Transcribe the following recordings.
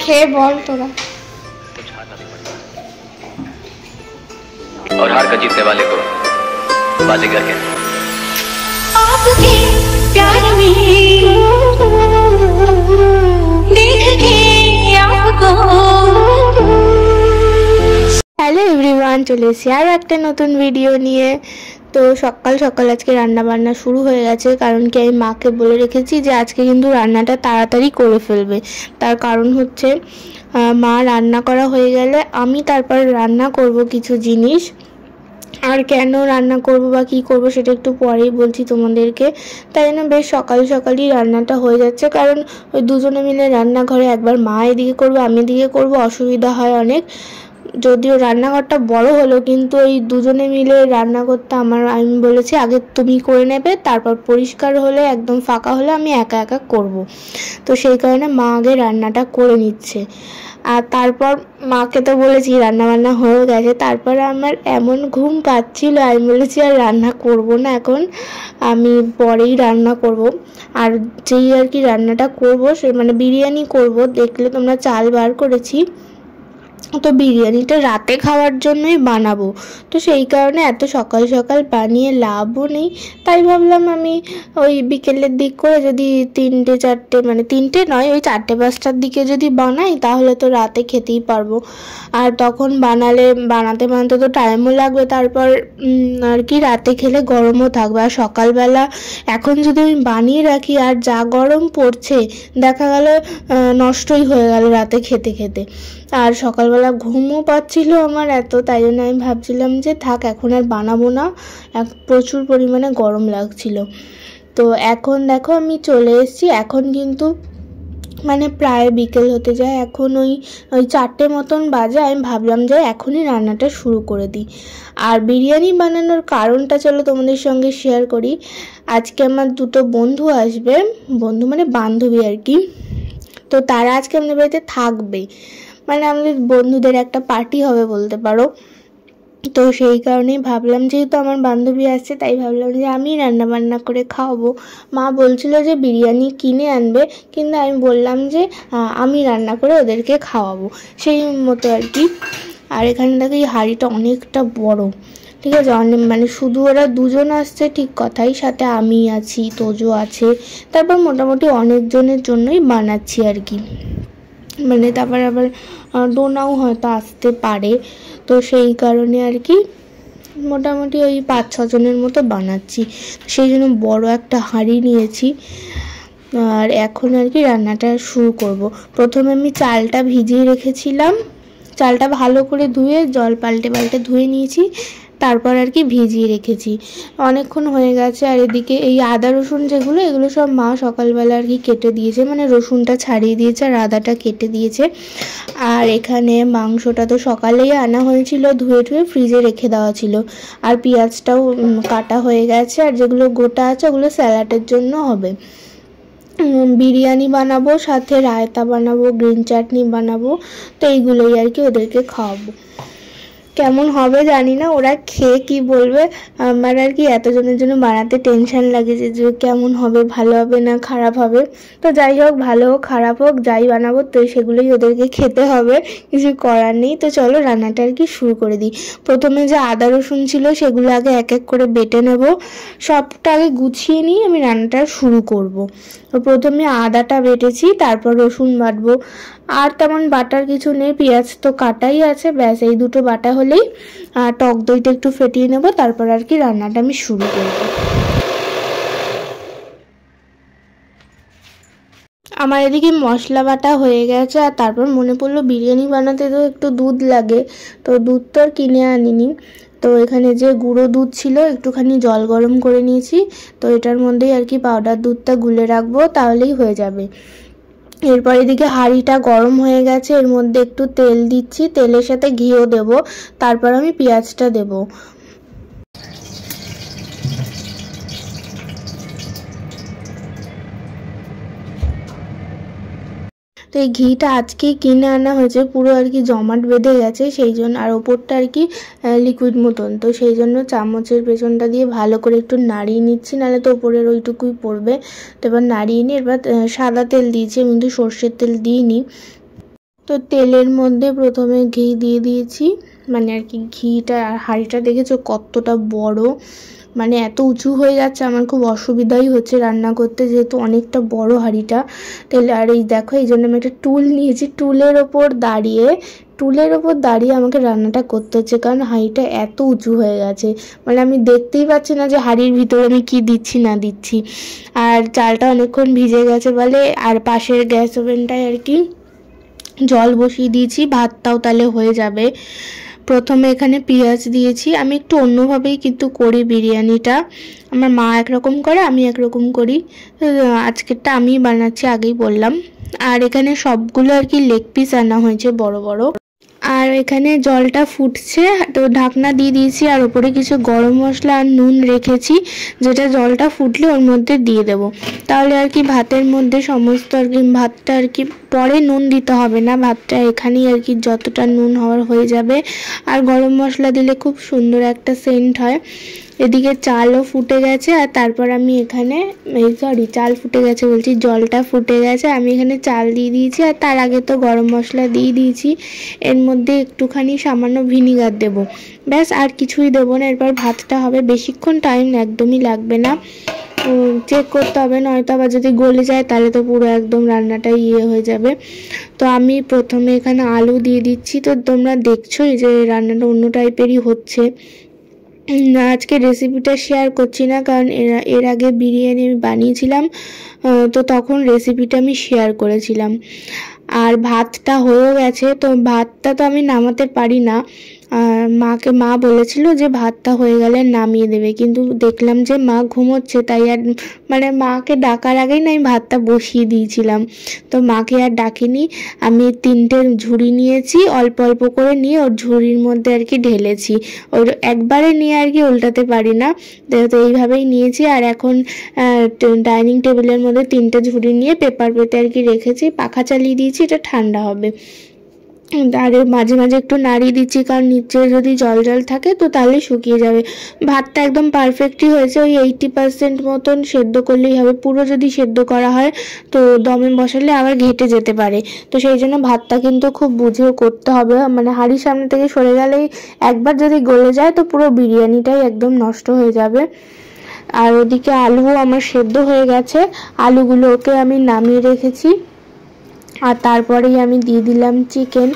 খেয়ে বল তোরা। और हार का जीतने वाले को बाजीगर कहते हैं। आपके प्यार में देख के आपको। হ্যালো এভরিওয়ান, চলে এসেছি আর একটা নতুন ভিডিও নিয়ে। তো সকাল সকাল আজকে রান্না বান্না শুরু হয়ে গেছে, কারণ কি আমি মাকে বলে রেখেছি যে আজকে কিন্তু রান্নাটা তাড়াতাড়ি করে ফেলবে। তার কারণ হচ্ছে মা রান্না করা হয়ে গেলে আমি তারপর রান্না করব কিছু জিনিস। আর কেন রান্না করব বা কী করব সেটা একটু পরেই বলছি তোমাদেরকে। তাই জন্য বেশ সকাল সকালই রান্নাটা হয়ে যাচ্ছে, কারণ ওই দুজনে মিলে রান্নাঘরে একবার মা এদিকে করবে আমি এদিকে করব, অসুবিধা হয় অনেক। যদিও রান্নাঘরটা বড় হলো, কিন্তু এই দুজনে মিলে রান্না করতে আমি বলেছি আগে তুমি করে নেবে, তারপর পরিষ্কার হলে একদম ফাঁকা হলে আমি একা একা করব। তো সেই কারণে মা আগে রান্নাটা করে নিচ্ছে। আর তারপর মাকে তো বলেছি রান্না বান্না হয়ে গেছে, তারপরে আমার এমন ঘুম পাচ্ছিল, আমি বলেছি আর রান্না করব না এখন, আমি পরেই রান্না করব। আর যেই আর কি রান্নাটা করব সে মানে বিরিয়ানি করব। দেখলে তোমরা চাল বার করেছি, তো বিরিয়ানিটা রাতে খাওয়ার জন্যই বানাবো। তো সেই কারণে এত সকাল সকাল বানিয়ে লাভও নেই, তাই ভাবলাম আমি ওই বিকেলের দিক করে যদি 3-4 মানে 3টে নয় ওই 4-5টার দিকে যদি বানাই তাহলে তো রাতে খেতেই পারবো। আর তখন বানাতে তো টাইমও লাগবে, তারপর আর কি রাতে খেলে গরমও থাকবে। আর সকালবেলা এখন যদি আমি বানিয়ে রাখি আর যা গরম পড়ছে দেখা গেল নষ্টই হয়ে গেল রাতে খেতে খেতে। আর সকালবেলা ঘুমও পাচ্ছিল আমার এত, তাই জন্য আমি ভাবছিলাম যে থাক এখন আর বানাবো না, প্রচুর পরিমাণে গরম লাগছিল। তো এখন দেখো আমি চলে এসেছি, এখন কিন্তু মানে প্রায় বিকেল হতে যায়, এখন ওই 4টে মতন বাজে। আমি ভাবলাম যে এখনই রান্নাটা শুরু করে দিই। আর বিরিয়ানি বানানোর কারণটা চলো তোমাদের সঙ্গে শেয়ার করি। আজকে আমার 2টো বন্ধু আসবে, বন্ধু মানে বান্ধবী আর কি। তো তারা আজকে আমাদের বাড়িতে থাকবে, মানে আমাদের বন্ধুদের একটা পার্টি হবে বলতে পারো। তো সেই কারণেই ভাবলাম যেহেতু আমার বান্ধবী আসছে, তাই ভাবলাম যে আমি রান্না বান্না করে খাওয়াবো। মা বলছিল যে বিরিয়ানি কিনে আনবে, কিন্তু আমি বললাম যে আমি রান্না করে ওদেরকে খাওয়াবো, সেই মতো আর কি। আর এখানে দেখো এই হাঁড়িটা অনেকটা বড়, ঠিক আছে, অনেক মানে শুধু ওরা দুজন আসছে ঠিক কথাই, সাথে আমি আছি, তোজো আছে, তারপর মোটামুটি অনেকজনের জন্যই বানাচ্ছি আর কি। মানে তারপর আবার ডোনাও হয়তো আসতে পারে, তো সেই কারণে আর কি মোটামুটি ওই 5-6 জনের মতো বানাচ্ছি, সেই জন্য বড় একটা হাঁড়ি নিয়েছি। আর এখন আর কি রান্নাটা শুরু করব। প্রথমে আমি চালটা ভিজিয়ে রেখেছিলাম, চালটা ভালো করে ধুয়ে জল পাল্টে ধুয়ে নিয়েছি, তারপর আর কি ভিজিয়ে রেখেছি, অনেকক্ষণ হয়ে গেছে। আর এদিকে এই আদা রসুন এগুলো সব মা সকালবেলা আর কি কেটে দিয়েছে, মানে রসুনটা ছাড়িয়ে দিয়েছে আর আদাটা কেটে দিয়েছে। আর এখানে মাংসটা তো সকালেই আনা হয়েছিল, ধুয়ে ফ্রিজে রেখে দেওয়া ছিল। আর পেঁয়াজটাও কাটা হয়ে গেছে, আর যেগুলো গোটা আছে ওগুলো স্যালাডের জন্য হবে। বিরিয়ানি বানাবো, সাথে রায়তা বানাবো, গ্রিন চাটনি বানাবো, তো এইগুলোই আর কি ওদেরকে খাওয়াবো। কেমন হবে জানি না, ওরা খেয়ে কি বলবে। আমার আর কি এতজনের জন্য বানাতে টেনশন লাগে যে কেমন হবে, ভালো হবে না খারাপ হবে। তো যাই হোক, ভালো হোক খারাপ হোক যাই বানাবো তো সেগুলোই ওদেরকে খেতে হবে, কিছু করার নেই। তো চলো রান্নাটা আর কি শুরু করে দিই। প্রথমে যে আদা রসুন ছিল সেগুলো আগে এক এক করে বেটে নেব, সবটা আগে গুছিয়ে নিয়ে আমি রান্নাটা শুরু করব। তো প্রথমে আদাটা বেটেছি, তারপর রসুন বাটবো। আর তেমন বাটার কিছু নেই, পেঁয়াজ তো কাটাই আছে, ব্যাস এই দুটো বাটা হলেই। টক দইটা একটু ফেটিয়ে নেব, তারপর আর কি রান্নাটা আমি শুরু করব। আমার এদিকে মশলা বাটা হয়ে গেছে, আর তারপর মনে পড়লো বিরিয়ানি বানাতে তো একটু দুধ লাগে, তো দুধ তো আর কিনে আনিনি। তো এখানে যে গুঁড়ো দুধ ছিল একটুখানি জল গরম করে নিয়েছি, তো এটার মধ্যেই আর কি পাউডার দুধটা গুলে রাখবো, তাহলেই হয়ে যাবে। এরপর এদিকে হাঁড়িটা গরম হয়ে গেছে, এর মধ্যে একটু তেল দিচ্ছি, তেলের সাথে ঘিও দেব, তারপর আমি পেঁয়াজটা দেব। তো এই ঘিটা আজকেই কিনে আনা হয়েছে, পুরো আর কি জমাট বেঁধে গেছে সেই জন্য, আর ওপরটা আর কি লিকুইড মতন, তো সেই জন্য চামচের পেছনটা দিয়ে ভালো করে একটু নাড়িয়ে নিচ্ছি, নাহলে তো ওপরের ওইটুকুই পড়বে। তো এবার নাড়িয়ে নিয়ে এবার সাদা তেল দিয়েছি, কিন্তু সর্ষের তেল দিইনি। তো তেলের মধ্যে প্রথমে ঘি দিয়ে দিয়েছি, মানে আর কি ঘিটা আর হাঁড়িটা দেখেছো কতটা বড়, মানে এত উঁচু হয়ে যাচ্ছে, আমার খুব অসুবিধাই হচ্ছে রান্না করতে যেহেতু অনেকটা বড় হাঁড়িটা তেলে। আর এই দেখো এই জন্য আমি একটা টুল নিয়েছি, টুলের ওপর দাঁড়িয়ে আমাকে রান্নাটা করতে হচ্ছে, কারণ হাঁড়িটা এত উঁচু হয়ে গেছে, মানে আমি দেখতেই পাচ্ছি না যে হাঁড়ির ভিতরে আমি কি দিচ্ছি না দিচ্ছি। আর চালটা অনেকক্ষণ ভিজে গেছে বলে আর পাশের গ্যাস ওভেনটায় আর কি জল বসিয়ে দিয়েছি, ভাতটাও তাহলে হয়ে যাবে। প্রথমে এখানে পেঁয়াজ দিয়েছি, আমি একটু অন্যভাবেই কিন্তু করি বিরিয়ানিটা, আমার মা একরকম করে আমি একরকম করি, আজকেরটা আমি বানাচ্ছি আগেই বললাম। আর এখানে সবগুলো আর কি লেগ পিস আনা হয়েছে বড় বড়। আর এখানে জলটা ফুটছে তো ঢাকনা দিয়ে দিয়েছি, আর ওপরে কিছু গরম মশলা আর নুন রেখেছি, যেটা জলটা ফুটলে ওর মধ্যে দিয়ে দেব, তাহলে আর কি ভাতের মধ্যে সমস্ত আর কি ভাতটা আর কি পরে নুন দিতে হবে না, ভাতটা এখানেই আর কি যতটা নুন হওয়ার হয়ে যাবে। আর গরম মশলা দিলে খুব সুন্দর একটা সেন্ট হয়। এদিকে চালও ফুটে গেছে, আর তারপর আমি এখানে চাল ফুটে গেছে বলছি, জলটা ফুটে গেছে, আমি এখানে চাল দিয়ে দিয়েছি, আর তার আগে তো গরম মশলা দিয়ে দিয়েছি, এর মধ্যে একটুখানি সামান্য ভিনিগার দেব, ব্যাস আর কিছুই দেবো না। এরপর ভাতটা হবে, বেশিক্ষণ টাইম একদমই লাগবে না, চেক করতে হবে, নয়তো আবার যদি গলে যায় তাহলে তো পুরো একদম রান্নাটা হয়ে যাবে। তো আমি প্রথমে এখানে আলু দিয়ে দিচ্ছি, তো তোমরা দেখছোই যে রান্নাটা অন্য টাইপেরই হচ্ছে। আজকে রেসিপিটা শেয়ার করছি না, কারণ এর আগে বিরিয়ানি আমি বানিয়েছিলাম, তো তখন রেসিপিটা আমি শেয়ার করেছিলাম। আর ভাতটা হয়েও গেছে, তো ভাতটা তো আমি নামাতে পারি না, মা বলেছিল যে ভাতটা হয়ে গেলে নামিয়ে দেবে, কিন্তু দেখলাম যে মা ঘুমোচ্ছে, তাই আর মানে মাকে ডাকার আগেই না আমি ভাতটা বসিয়ে দিয়েছিলাম, তো মাকে আর ডাকিনি। আমি 3টে ঝুড়ি নিয়েছি, অল্প অল্প করে নিয়ে ওর ঝুড়ির মধ্যে আর কি ঢেলেছি, ওর একবারে নিয়ে আর কি উল্টাতে পারি না, তো এইভাবেই নিয়েছি। আর এখন ডাইনিং টেবিলের মধ্যে 3টে ঝুড়ি নিয়ে পেপার পেতে আর কি রেখেছি, পাখা চালিয়ে দিয়েছি, এটা ঠান্ডা হবে। আর মাঝে মাঝে একটু নাড়িয়ে দিচ্ছি, কারণ নিচে যদি জল জল থাকে তো তাহলে শুকিয়ে যাবে। ভাতটা একদম পারফেক্টই হয়েছে, ওই 80% মতন সেদ্ধ করলেই হবে, পুরো যদি সেদ্ধ করা হয় তো দমে বসালে আবার ঘেটে যেতে পারে, তো সেই জন্য ভাতটা কিন্তু খুব বুঝেও করতে হবে, মানে হাঁড়ির সামনে থেকে সরে গেলেই একবার যদি গলে যায় তো পুরো বিরিয়ানিটাই একদম নষ্ট হয়ে যাবে। আর ওদিকে আলুও আমার সেদ্ধ হয়ে গেছে, আলুগুলোকে আমি নামিয়ে রেখেছি, আর তারপরেই আমি দিয়ে দিলাম চিকেন।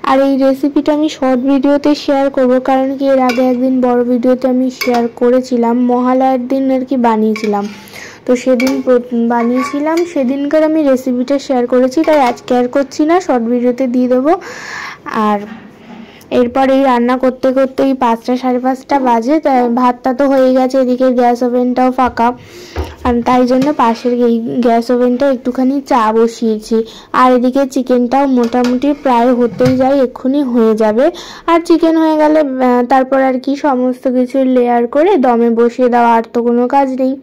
আর এই রেসিপিটা আমি শর্ট ভিডিওতে শেয়ার করব, কারণ কি এর আগে একদিন বড় ভিডিওতে আমি শেয়ার করেছিলাম, মহালয়ার দিন আর কি বানিয়েছিলাম, তো সেদিন বানিয়েছিলাম, সেদিনকার আমি রেসিপিটা শেয়ার করেছি, তাই আজকে আর করছি না, শর্ট ভিডিওতে দিয়ে দেবো। আর এরপর এই রান্না করতে করতে এই 5টা সাড়ে 5টা বাজে, তাই ভাতটা তো হয়ে গেছে, এদিকে গ্যাস ওভেনটাও ফাঁকা, আর তাই জন্য পাশের এই গ্যাস ওভেনটা একটুখানি চা বসিয়েছি। আর এদিকে চিকেনটাও মোটামুটি প্রায় হতেই যায়, এক্ষুনি হয়ে যাবে। আর চিকেন হয়ে গেলে তারপর আর কি সমস্ত কিছু লেয়ার করে দমে বসিয়ে দেওয়া, আর তো কোনো কাজ নেই।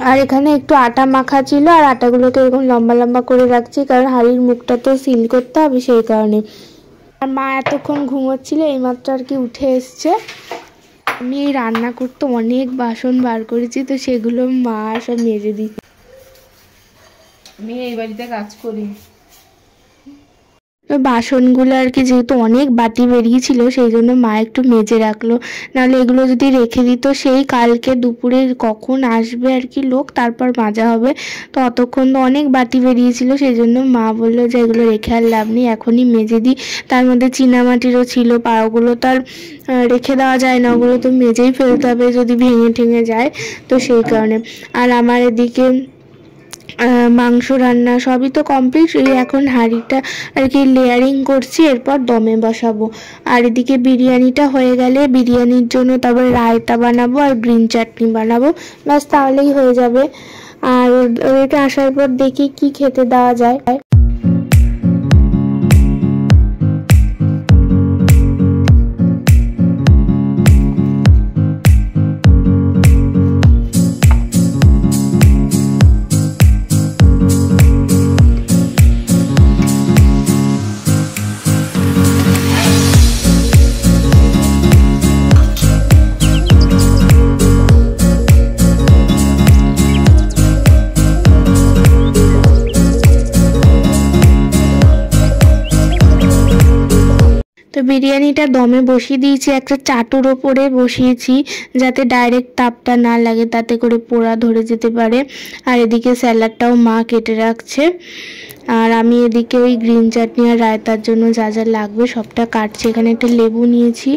আর এখানে একটু আটা মাখা ছিল, আর আটাগুলোকে এরকম লম্বা লম্বা করে রাখছি, কারণ হাঁড়ির মুখটা তো সিল করতে হবে সেই কারণে। আর মা এতক্ষণ ঘুমোচ্ছিল, এইমাত্র আর কি উঠে এসছে। আমি এই রান্না করতে অনেক বাসন বার করেছি, তো সেগুলো মা সব মেজে দিচ্ছে। আমি এই বাড়িতে কাজ করি, তো বাসনগুলো আর কি যেহেতু অনেক বাটি বেরিয়েছিল সেই জন্য মা একটু মেজে রাখলো, নাহলে এগুলো যদি রেখে দিত সেই কালকে দুপুরে কখন আসবে আর কি লোক, তারপর মাজা হবে, তো অতক্ষণ তো অনেক বাটি বেরিয়েছিল, সেই জন্য মা বললো যে এগুলো রেখে আর লাভ নেই, এখনই মেজে দিই। তার মধ্যে চীনামাটিরও ছিল, ওগুলো তো আর রেখে দেওয়া যায় না, ওগুলো তো মেজেই ফেলতে হবে যদি ভেঙে ঠেঙে যায়, তো সেই কারণে। আর আমার এদিকে মাংস রান্না সবই তো কমপ্লিট, এখন হাঁড়িটা আর কি লেয়ারিং করছি, এরপর দমে বসাবো। আর এদিকে বিরিয়ানিটা হয়ে গেলে বিরিয়ানির জন্য তারপরে রায়তা বানাবো আর গ্রিন চাটনি বানাবো, ব্যাস তাহলেই হয়ে যাবে। আর ওদেরকে আসার পর দেখি কি খেতে দেওয়া যায়। বিরিয়ানিটা দমে বসিয়ে দিয়েছি, একটা চাটুর ওপরে বসিয়েছি যাতে ডাইরেক্ট তাপটা না লাগে, তাতে করে পোড়া ধরে যেতে পারে। আর এদিকে স্যালাডটাও মা কেটে রাখছে, আর আমি এদিকে ওই গ্রিন চাটনি আর রায়তার জন্য যা যা লাগবে সবটা কাটছি। এখানে একটা লেবু নিয়েছি,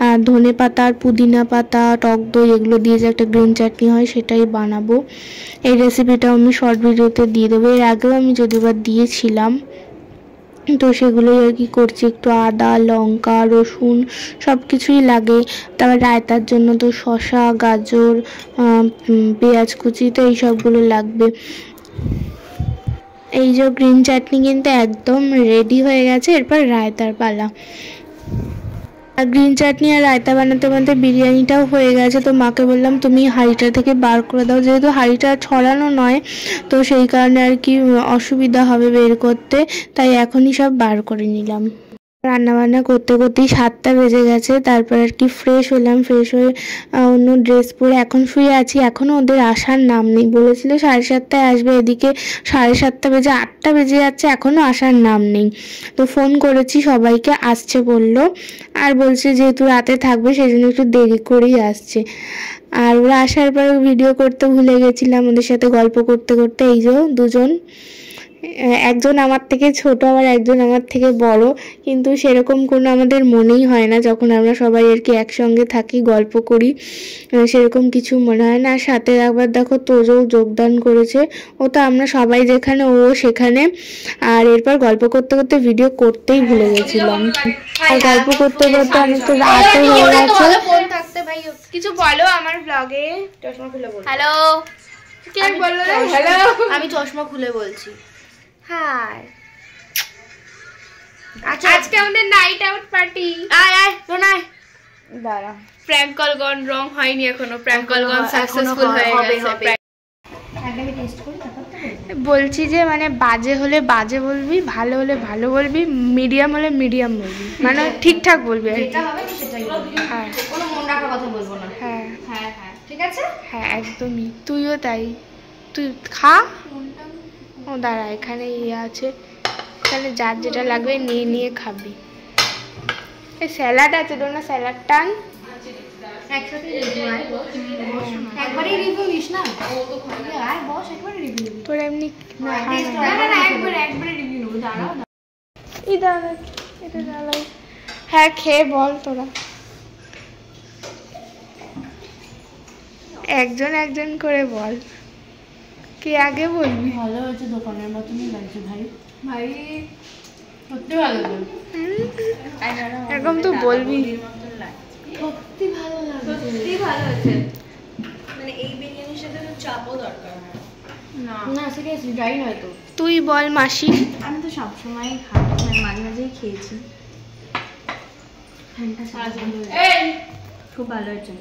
আর ধনে পাতা আর পুদিনা পাতা, টক দই এগুলো দিয়ে যে একটা গ্রিন চাটনি হয় সেটাই বানাবো। এই রেসিপিটাও আমি শর্ট ভিডিওতে দিয়ে দেবো, এর আগেও আমি যদিও দিয়েছিলাম। তো সেগুলোই আর কি করছি, একটু আদা লঙ্কা রসুন সব কিছুই লাগে। তারপর রায়তার জন্য তো শসা গাজর পেঁয়াজ কুচি তো এই সবগুলো লাগবে। এই যে গ্রিন চাটনি কিন্তু একদম রেডি হয়ে গেছে, এরপর রায়তার পালা। আর গ্রিন চাটনি আর রায়তা বানাতে বানাতে বিরিয়ানিটাও হয়ে গেছে। তো মাকে বললাম তুমি হাঁড়িটা থেকে বার করে দাও, যেহেতু হাঁড়িটা ছড়ানো নয় তো সেই কারণে আর কি অসুবিধা হবে বের করতে, তাই এখনই সব বার করে নিলাম। রান্নাবান্না করতে করতেই 7টা বেজে গেছে। তারপর আর কি ফ্রেশ হলাম, ফ্রেশ হয়ে অন্য ড্রেস পরে এখন শুয়ে আছি। এখনও ওদের আসার নাম নেই, বলেছিল 7:30টায় আসবে, এদিকে 7:30 বেজে 8টা বেজে যাচ্ছে, এখনও আসার নাম নেই। তো ফোন করেছি সবাইকে, আসছে বললো, আর বলছে যেহেতু রাতে থাকবে সেই জন্য একটু দেরি করেই আসছে। আর ওরা আসার পর ভিডিও করতে ভুলে গেছিলাম, ওদের সাথে গল্প করতে করতে। এই যে দুজন, একজন আমার থেকে ছোট আবার একজন আমার থেকে বড়, কিন্তু সেরকম কোনো আমাদের মনেই হয় না যখন আমরা সবাই আর কি একসঙ্গে থাকি গল্প করি, সেরকম কিছু মনে হয় না। আর সাথে একবার দেখো তোজও যোগদান করেছে, ও তো আমরা সবাই যেখানে ও সেখানে। আর এরপর গল্প করতে করতে ভিডিও করতেই ভুলে গেছিলাম, আর গল্প করতে করতে অনেক তো রাতও হয়ে গেছে। কিছু বলো আমার ব্লগে। চশমা খুলে বলো। হ্যালো, কে বললো? হ্যালো, আমি চশমা খুলে বলছি। হাই, আচ্ছা আজকে আমাদের নাইট আউট পার্টি। আয় আয় শোনায় দাঁড়া, প্র্যাঙ্ক কল গন রং হয়নি এখনো, প্র্যাঙ্ক কল গন সাকসেসফুল হয়ে গেছে। বলছি যে মানে বাজে হলে বাজে বলবি, ভালো হলে ভালো বলবি, মিডিয়াম হলে মিডিয়াম বলবি, মানে ঠিকঠাক বলবি আর কি। হ্যাঁ, কোনো মন রাখার কথা বলবো না। হ্যাঁ হ্যাঁ হ্যাঁ ঠিক আছে, হ্যাঁ একদমই, তুইও তাই। তুই খা, ও দাঁড়া এখানে ইয়ে আছে, এখানে যার যেটা লাগবে নিয়ে নিয়ে খাবি। এই স্যালাড আছে তো না, স্যালাড টান একসাথে একবারই রিভিউ নিস না, আর বস একবারই রিভিউ তোর এমনি না না একবারে রিভিউ নেব। দাঁড়াও এই দাঁড়া, এটা দাঁড়াও। হ্যাঁ খেয়ে বল তোরা, একজন একজন করে বল, কে আগে বলবি? ভালো হয়েছে, দোকানের মতনই লাগছে ভাই। ভাই সত্যি ভালো লাগছে, এরকম তো বলবি। সত্যি ভালো লাগছে, সত্যি ভালো হয়েছে। মানে এই বিরিয়ানির সাথে তো চাপও দরকার না, না সিরিয়াসলি যাই হয়তো। তুই বল মাসি। আমি তো সব সময় খাই, মানে মাঝে মাঝেই খেয়েছি। খুব ভালো হয়েছে।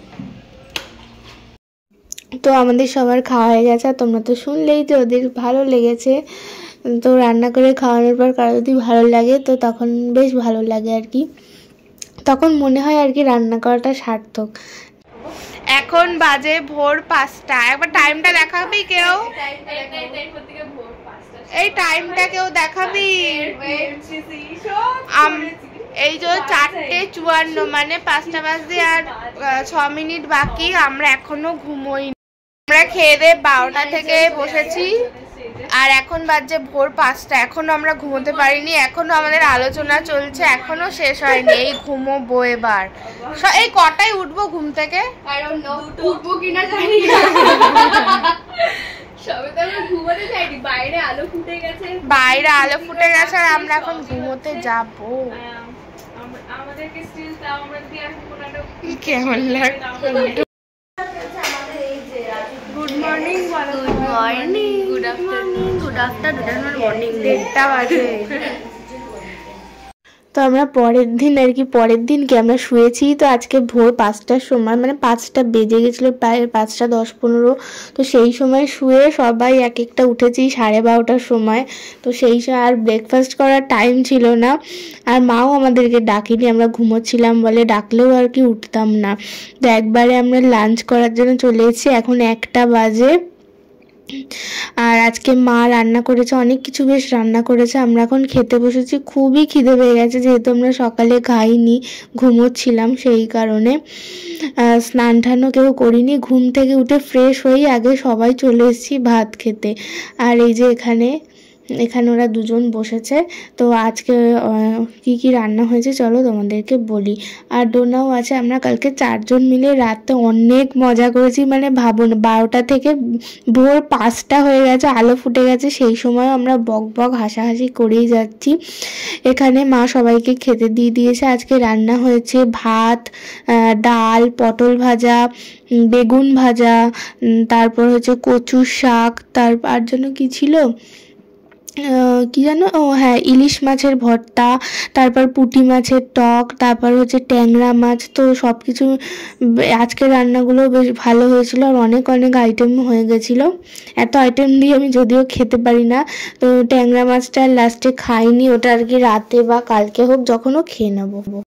তো আমাদের সবার খাওয়া হয়ে গেছে, আর তোমরা তো শুনলেই যে ওদের ভালো লেগেছে। তো রান্না করে খাওয়ানোর পর কারো যদি ভালো লাগে তো তখন বেশ ভালো লাগে আর কি, তখন মনে হয় আর কি রান্না করাটা সার্থক। এখন বাজে ভোর 5টা, একবার টাইমটা দেখাবি কেউ? এই টাইমটা কেউ দেখাবি? এই যে 4:54, মানে 5টা বাজে আর 6 মিনিট বাকি, আমরা এখনো ঘুমোইনি। আমরা খেয়ে দিয়ে 12টা থেকে বসেছি, আর এখন বাজে ভোর 5টা, এখনো আমরা ঘুমোতে পারিনি, এখনো আমাদের আলোচনা চলছে, এখনো শেষ হয়নি। এই ঘুমোবো এবার, এই কটায় উঠবো ঘুম থেকে উঠবো কিনা জানি না, সবে তো আমরা ঘুমোতে যাইনি, বাইরে আলো ফুটে গেছে, আর আমরা এখন ঘুমোতে যাবো। আমাদেরকে স্টিল দাও, আমরা যদি এখন কোনটা কেমন লাগে। গুড মর্নিং বলো। Good morning, good afternoon, good afternoon, morning 1:30 বাজে। তো আমরা পরের দিন আমরা শুয়েছি তো আজকে ভোর 5টার সময়, মানে 5টা বেজে গেছিলো, প্রায় 5টা 10-15। তো সেই সময় শুয়ে সবাই এক একটা উঠেছি 12:30টার সময়। তো সেই সময় আর ব্রেকফাস্ট করার টাইম ছিল না, আর মাও আমাদেরকে ডাকেনি, আমরা ঘুমোচ্ছিলাম বলে, ডাকলেও আর কি উঠতাম না। তো একবারে আমরা লাঞ্চ করার জন্য চলে এসেছি, এখন 1টা বাজে। আর আজকে মা রান্না করেছে, অনেক কিছু বেশ রান্না করেছে। আমরা এখন খেতে বসেছি, খুবই খিদে পেয়ে গেছে যেহেতু আমরা সকালে খাইনি, ঘুমোচ্ছিলাম সেই কারণে। স্নান টানও কেউ করিনি, ঘুম থেকে উঠে ফ্রেশ হয়েই আগে সবাই চলে এসেছি ভাত খেতে। আর এই যে এখানে ওরা দুজন বসেছে। তো আজকে কি কি রান্না হয়েছে চলো তোমাদেরকে বলি। আর ডোনাও আছে। আমরা কালকে 4 জন মিলে রাতে অনেক মজা করেছি, মানে ভাবুন 12টা থেকে ভোর 5টা হয়ে গেছে, আলো ফুটে গেছে, সেই সময় আমরা বক বক হাসাহাসি করেই যাচ্ছি। এখানে মা সবাইকে খেতে দিয়ে দিয়েছে। আজকে রান্না হয়েছে ভাত, ডাল, পটল ভাজা, বেগুন ভাজা, তারপর হচ্ছে কচুর শাক, আর জন্য কি ছিল কি জানো, ও হ্যাঁ ইলিশ মাছের ভর্তা, তারপর পুঁটি মাছের টক, তারপর হচ্ছে ট্যাংরা মাছ। তো সব কিছু আজকের রান্নাগুলো বেশ ভালো হয়েছিল, আর অনেক আইটেম হয়ে গেছিলো। এত আইটেম দিয়ে আমি যদিও খেতে পারি না, তো ট্যাংরা মাছটা লাস্টে খাইনি, ওটা আর কি রাতে বা কালকে হোক যখনও খেয়ে নেবো।